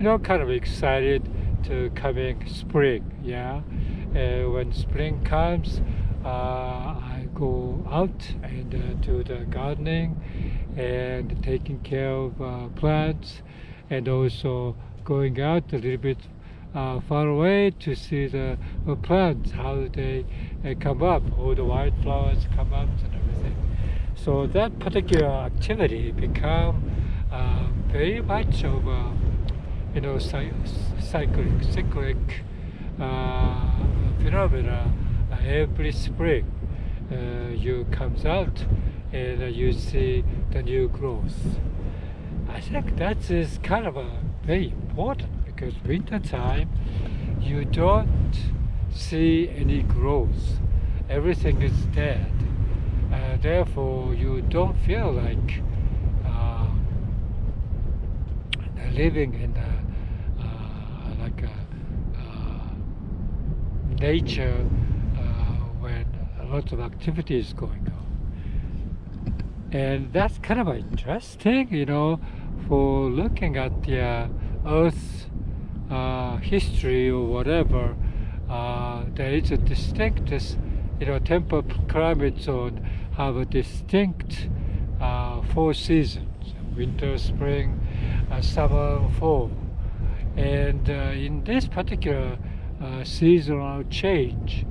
kind of excited to coming spring. Yeah, when spring comes, I go out and do the gardening and taking care of plants, and also going out a little bit far away to see the plants, how they come up, all the white flowers come up and everything. So that particular activity become very much of a cyclic uh, phenomena. Every spring, you comes out and you see the new growth. I think that is kind of very important because winter time you don't see any growth. Everything is dead. Therefore, you don't feel like uh, living in like a nature when a lot of activity is going on. And that's kind of interesting, for looking at the Earth's history or whatever. There is a distinct, temperate climate zone have a distinct four seasons: winter, spring, summer, fall. And in this particular seasonal change,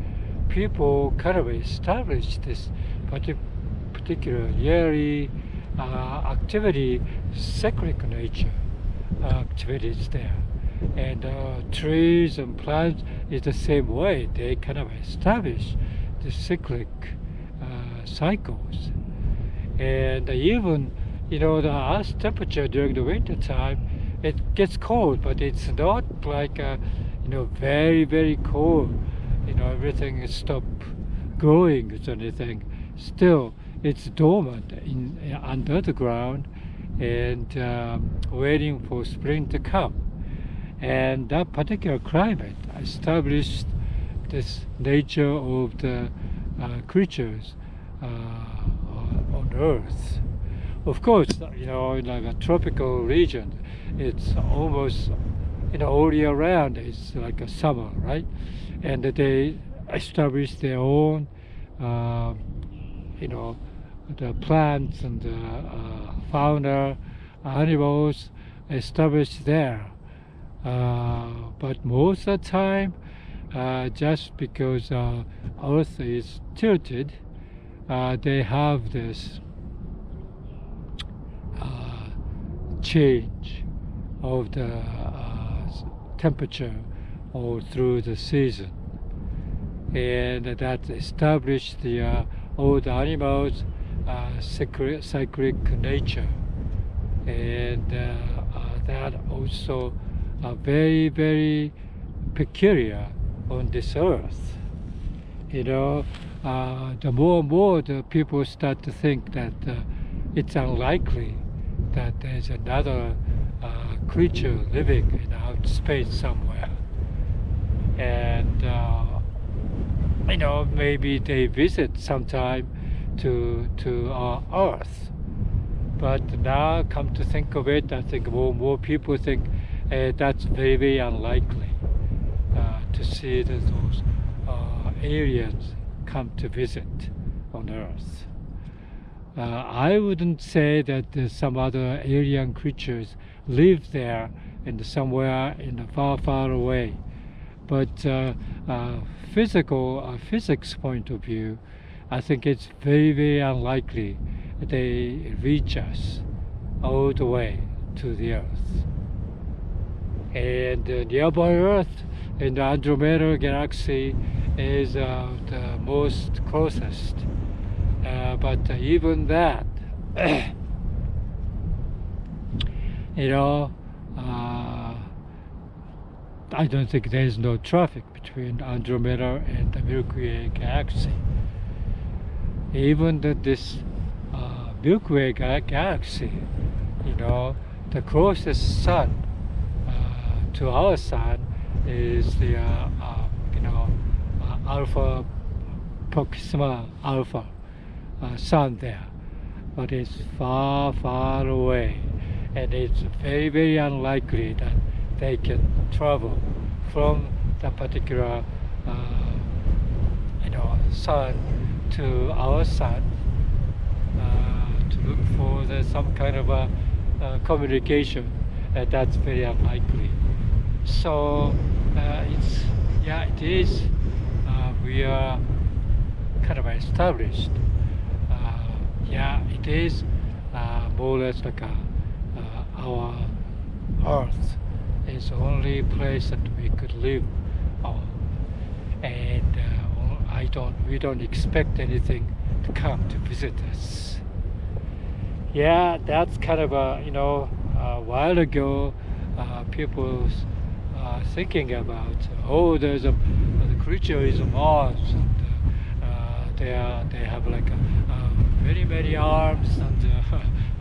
people kind of established this particular yearly activity, cyclic nature activities there. And trees and plants is the same way. They kind of establish the cyclic cycles. And even, the Earth's temperature during the winter time, it gets cold, but it's not like, very, very cold. Everything is stopped growing or anything. Still, it's dormant under the ground and waiting for spring to come. And that particular climate established this nature of the creatures on Earth. Of course, in like a tropical region, it's almost, all year round. It's like a summer, right? And they establish their own, the plants and the fauna, animals established there. But most of the time, just because Earth is tilted, they have this change of the temperature all through the season, and that established all the animals cyclic nature, and that also very, very peculiar on this earth. The more and more the people start to think that it's unlikely that there's another creature living in outer space somewhere. And, maybe they visit sometime to our Earth. But now, come to think of it, I think more and more people think that's very, very unlikely to see that those aliens come to visit on Earth. I wouldn't say that some other alien creatures live there and somewhere in the far, far away. But physics point of view, I think it's very, very unlikely they reach us all the way to the Earth. And nearby Earth in the Andromeda galaxy is the most closest. But even that, I don't think there's no traffic between Andromeda and the Milky Way galaxy. Even this Milky Way galaxy, the closest sun to our sun is the Alpha Proxima Alpha sun there, but it's far, far away, and it's very, very unlikely that they can travel from the particular sun to our sun to look for some kind of a communication. That's very unlikely. So it is. We are kind of established. It is more or less like our Earth is the only place that we could live on, and we don't expect anything to come to visit us. That's kind of a while ago, people thinking about, there's a the creature is on Mars, and they have like very many arms and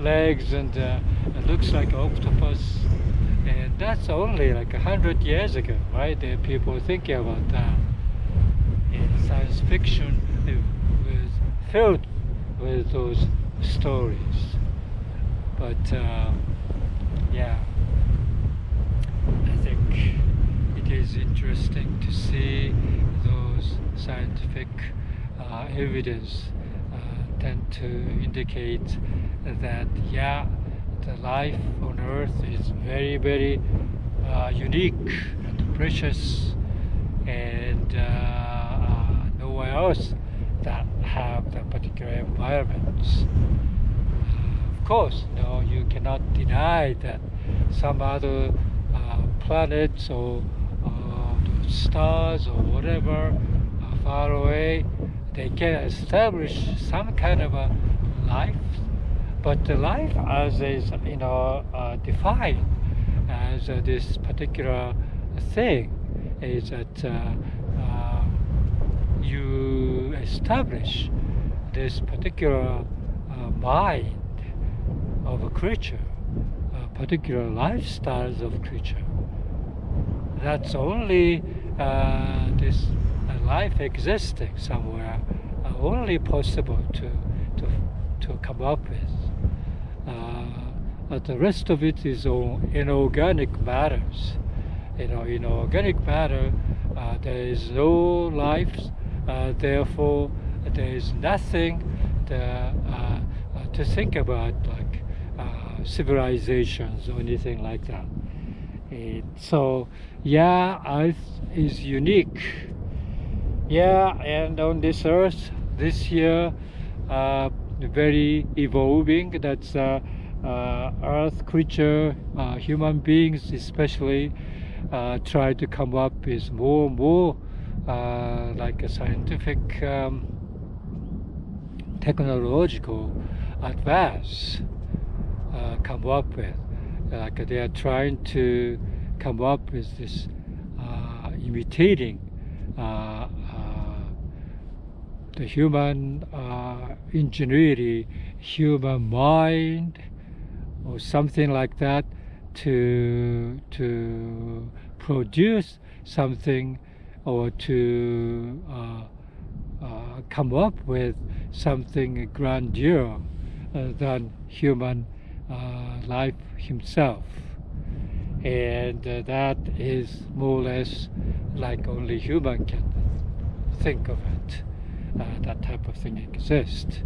legs, and it looks like an octopus, and that's only like 100 years ago, right? There are people thinking about that. And science fiction was filled with those stories. But I think it is interesting to see those scientific evidence tend to indicate that the life on Earth is very, very unique and precious, and nowhere else that have the particular environments. Of course, you cannot deny that some other planets or stars or whatever far away, they can establish some kind of a life, but the life as is defined as this particular thing is that you establish this particular mind of a creature, particular lifestyles of creature. That's only this life existing somewhere, only possible to come up with. But the rest of it is all inorganic matters. In organic matter, there is no life, therefore there is nothing to think about, like civilizations or anything like that. So Earth is unique. And on this Earth this year, very evolving. That's Earth creature, human beings especially, try to come up with more and more like a scientific technological advance come up with. Like they are trying to come up with this imitating the human ingenuity, human mind, or something like that, to produce something, or to come up with something grandeur than human life himself. And that is more or less like only human can think of it. That type of thing exists,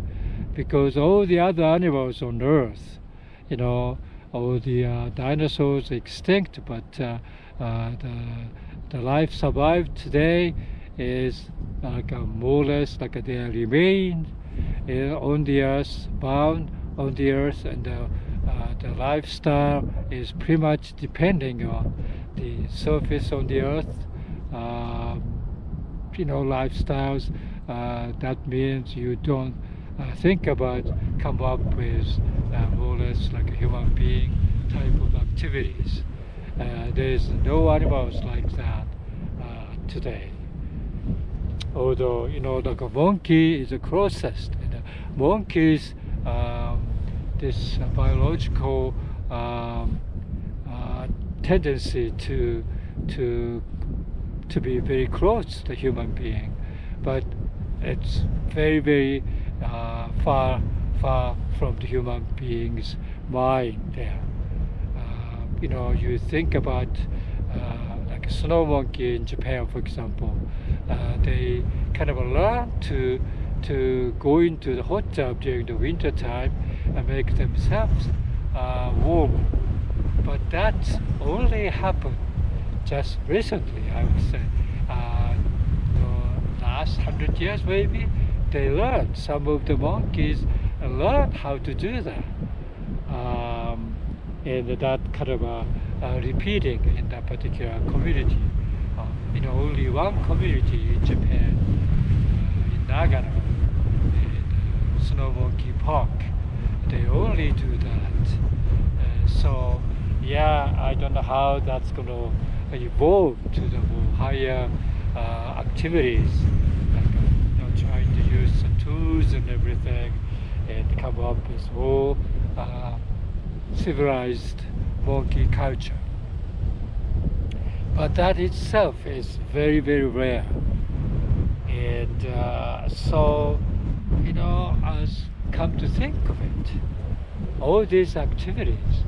because all the other animals on Earth, all the dinosaurs extinct, but the life survived today is like more or less like they remain on the Earth, bound on the Earth, and the lifestyle is pretty much depending on the surface on the Earth. Lifestyles. That means you don't think about come up with more or less like a human being type of activities. There's no animals like that today. Although like a monkey is the closest. And monkeys, this biological tendency to be very close to the human being, but it's very, very far from the human being's mind there. You think about like a snow monkey in Japan, for example, they kind of learn to go into the hot tub during the winter time and make themselves warm. But that only happened just recently, I would say. The last 100 years maybe, they learned, some of the monkeys learned how to do that. And that kind of repeating in that particular community. Only one community in Japan, in Nagano, in Snow Monkey Park, they only do that. So yeah, I don't know how that's going to evolve to the more higher activities, like trying to use the tools and everything, and come up with more civilized monkey culture. But that itself is very, very rare. And so, as come to think of it, all these activities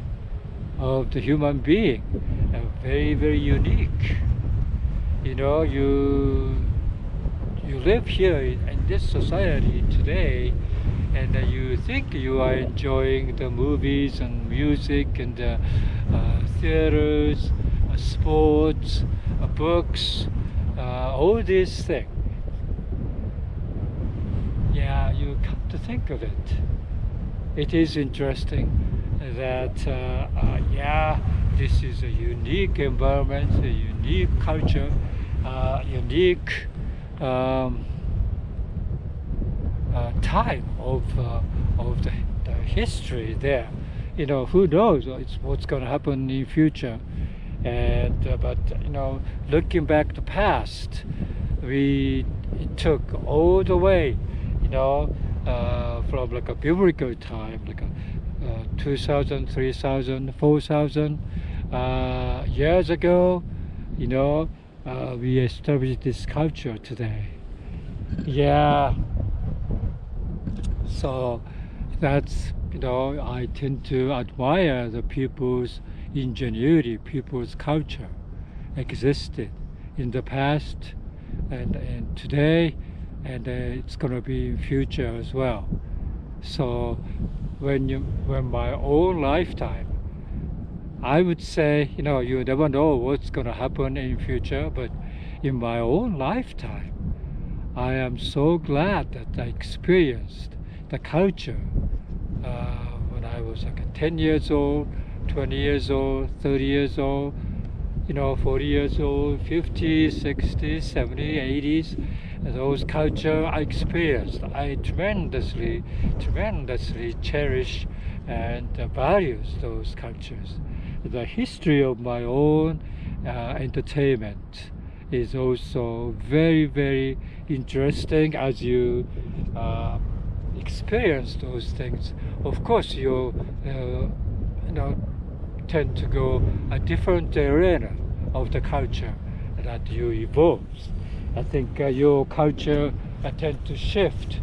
of the human being are very, very unique. You live here in this society today, and you think you are enjoying the movies and music and theaters, sports, books, all these things. Yeah, you come to think of it. It is interesting that, this is a unique environment, a unique culture, unique time of the history there. Who knows what's going to happen in the future. But looking back the past, it took all the way, from like a biblical time, like 2,000, 3,000, 4,000 years ago, we established this culture today. Yeah. So that's, I tend to admire the people's ingenuity, people's culture existed in the past and today, and it's going to be in future as well. So when my own lifetime, I would say, you never know what's going to happen in future, but in my own lifetime, I am so glad that I experienced the culture when I was like 10 years old, 20 years old, 30 years old, 40 years old, 50s, 60s, 70s, 80s. Those culture I experienced, I tremendously cherish and values those cultures. The history of my own entertainment is also very, very interesting as you experience those things. Of course, you tend to go a different arena of the culture that you evolve. I think your culture tend to shift,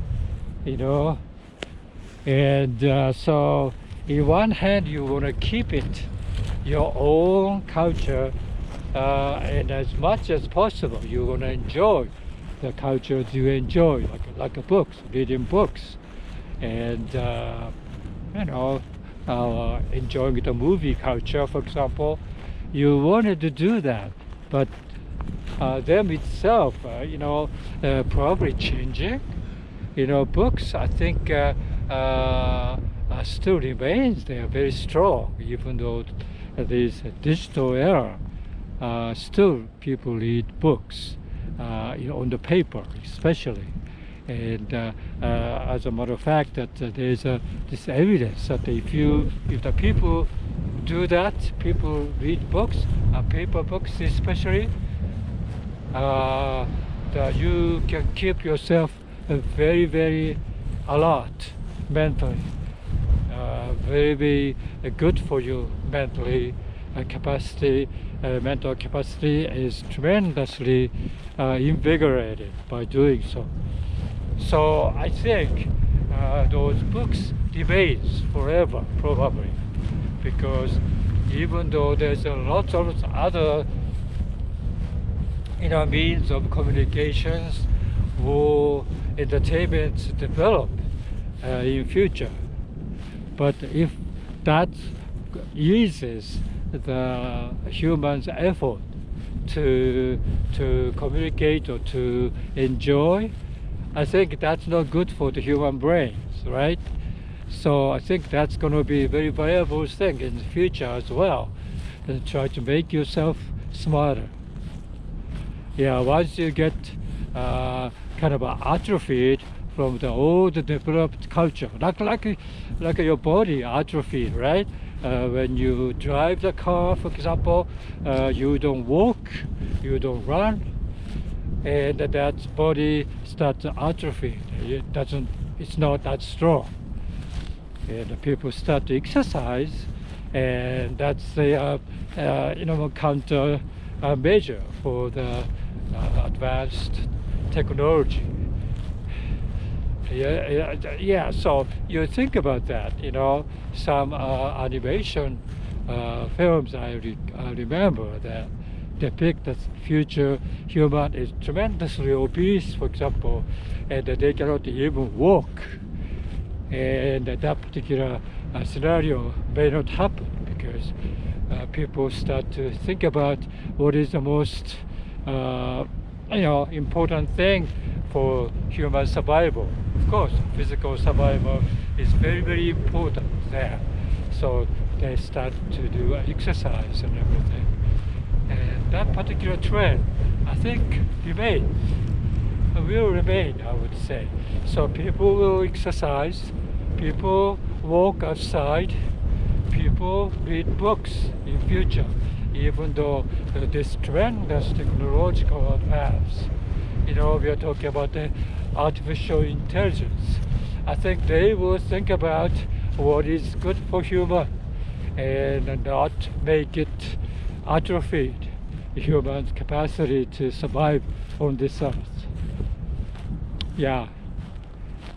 and so in one hand you want to keep it your own culture, and as much as possible you want to enjoy the culture you enjoy, like books, reading books, and enjoying the movie culture, for example. You wanted to do that, but them itself, probably changing. Books, I think, still remains. They are very strong, even though this digital era. Still, people read books, on the paper, especially. And as a matter of fact, that there's this evidence that if the people do that, people read books, paper books especially, that you can keep yourself very, very alert mentally. Very, very good for you mentally. Mental capacity is tremendously invigorated by doing so. So I think those books remains forever, probably, because even though there's a lot of other means of communications or entertainments develop in future. But if that eases the human's effort to communicate or to enjoy, I think that's not good for the human brains, right? So I think that's going to be a very valuable thing in the future as well, and try to make yourself smarter. Yeah, once you get kind of atrophied from the old developed culture, like your body atrophied, right? When you drive the car, for example, you don't walk, you don't run, and that body starts atrophying. It's not that strong. And people start to exercise, and that's the counter measure for the advanced technology. Yeah, so you think about that, some animation films I remember that depict the future human is tremendously obese, for example, and they cannot even walk. And that particular scenario may not happen because people start to think about what is the most important thing for human survival. Of course, physical survival is very, very important there. So they start to do exercise and everything. And that particular trend, I think, will remain, I would say. So people will exercise, people walk outside, people read books in future, even though this tremendous technological advance. We are talking about the artificial intelligence. I think they will think about what is good for human and not make it atrophied human's capacity to survive on this earth. Yeah.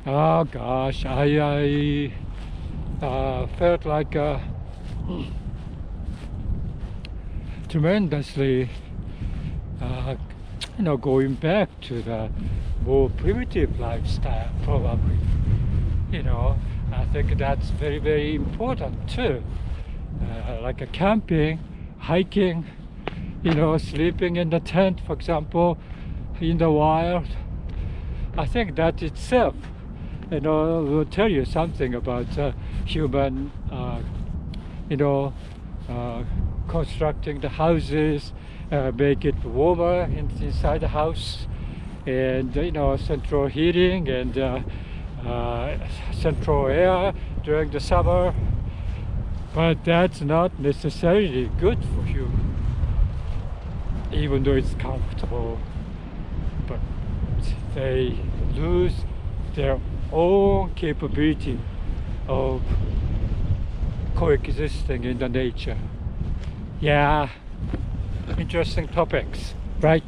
Oh gosh, I felt like tremendously going back to the more primitive lifestyle, probably. I think that's very, very important too. Like a camping, hiking, sleeping in the tent, for example, in the wild. I think that itself, will tell you something about human, constructing the houses, make it warmer inside the house, and central heating and central air during the summer. But that's not necessarily good for human, even though it's comfortable. But they lose their own capability of coexisting in the nature. Yeah, interesting topics, right?